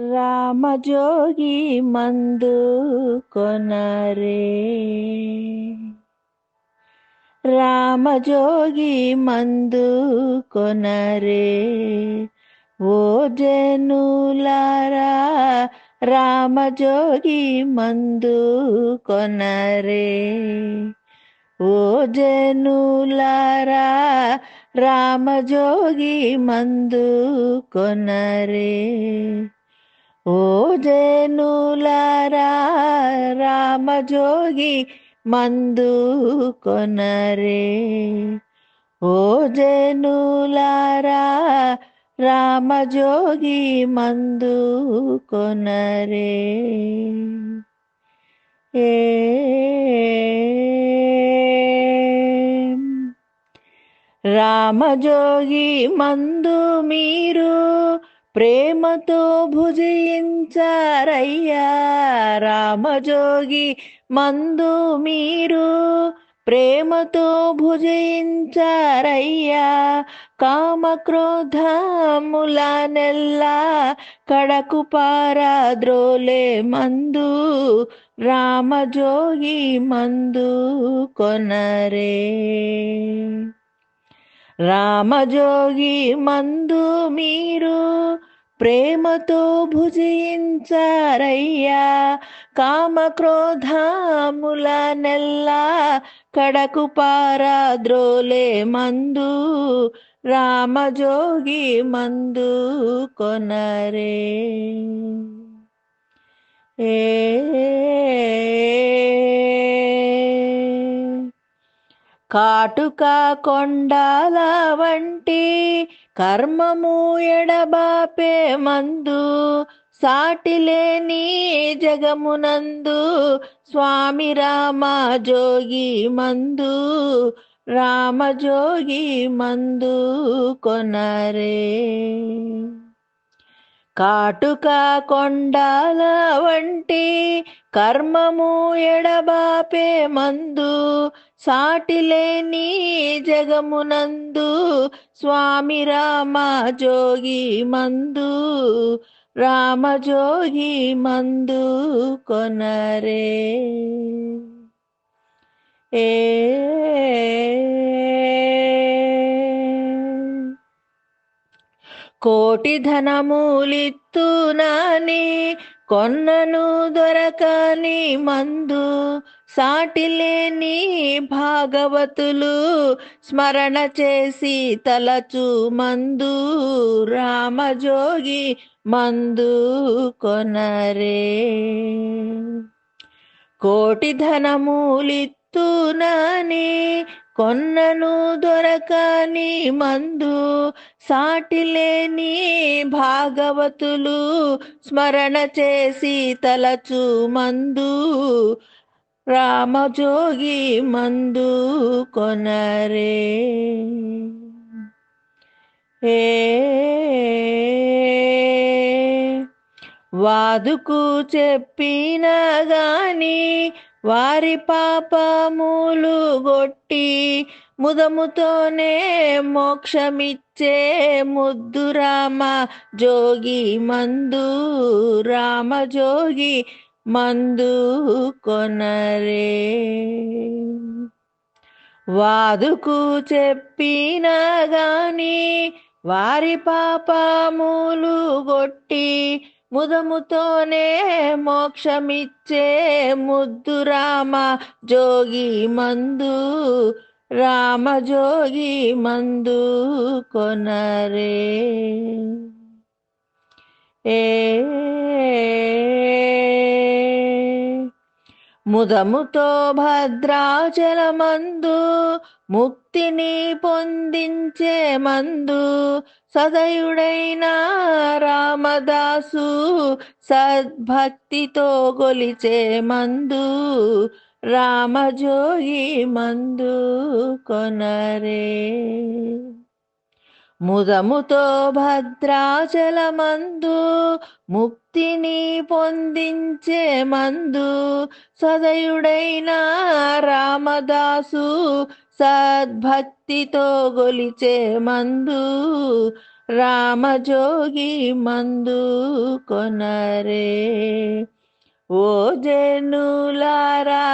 రామజోగి మందు కొనరే. రామజోగి మందు కొనరే. ఓ జనులారా రామజోగి మందు కొనరే. ఓ జనులారా రామజోగి మందు కొనరే. ఓ జనులారా రామజోగి మందు కొనరే. ఓ జనులారా రామజోగి మందు కొనరే. ఏ రామజోగి మందు మీరు ప్రేమతో భుజించారయ్యా. రామజోగి మందు మీరు ప్రేమతో భుజించారయ్యా. కామక్రోధముల నెల్లా కడకు పారద్రోలే మందు. రామజోగి మందు కొనరే. రామజోగి మందు మీరు ప్రేమతో భుజించారయ్యా. కామక్రోధముల నెల్లా కడకు పారద్రోలే మందు. రామజోగి మందు కొనరే. ఏ కాటుక కొండాల వంటి కర్మము ఎడబాపే మందు. సాటిలేని జగమునందు స్వామి రామజోగి మందు. రామజోగి మందు కొనరే. కాటుక కొండాల వంటి కర్మము ఎడబాపే మందు. సాటిలేని జగమునందు స్వామి రామజోగి మందు. రామజోగి మందు కొనరే. ఏ కోటి ధనములిత్తునని కొన్నను దొరకని మందు. సాటిలేని భాగవతులు స్మరణ చేసి తలచు మందు. రామజోగి మందు కొనరే. కోటి ధనములిత్తునని కొన్నను దొరకని మందు. సాటిలేని భాగవతులు స్మరణ చేసి తలచు మందు. రామజోగి మందు కొనరే. ఏ వాదుకు చెప్పిన గాని వారి పాపములు గొట్టి ముదముతోనే మోక్షమిచ్చే ముద్దు రామజోగి మందు. రామజోగి మందు కొనరే. వాదుకు చెప్పిన గాని వారి పాపములు గొట్టి ముదముతోనే మోక్షమిచ్చే ముద్దు రామజోగి మందు. రామజోగి మందు కొనరే. ఏ ముదముతో భద్రాచలమందు ముక్తిని పొందించే మందు. సదయుడైన రామదాసు సద్భక్తితో గొలిచే మందు. రామజోగి మందు కొనరే. ముదముతో భద్రాచలమందు ముక్తిని పొందించే మందు. సదయుడైన రామదాసు సద్భక్తితో గొలిచే మందు. రామజోగి మందు కొనరే. ఓ జనులారా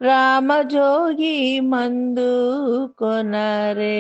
రామజోగి మందు కొనరే.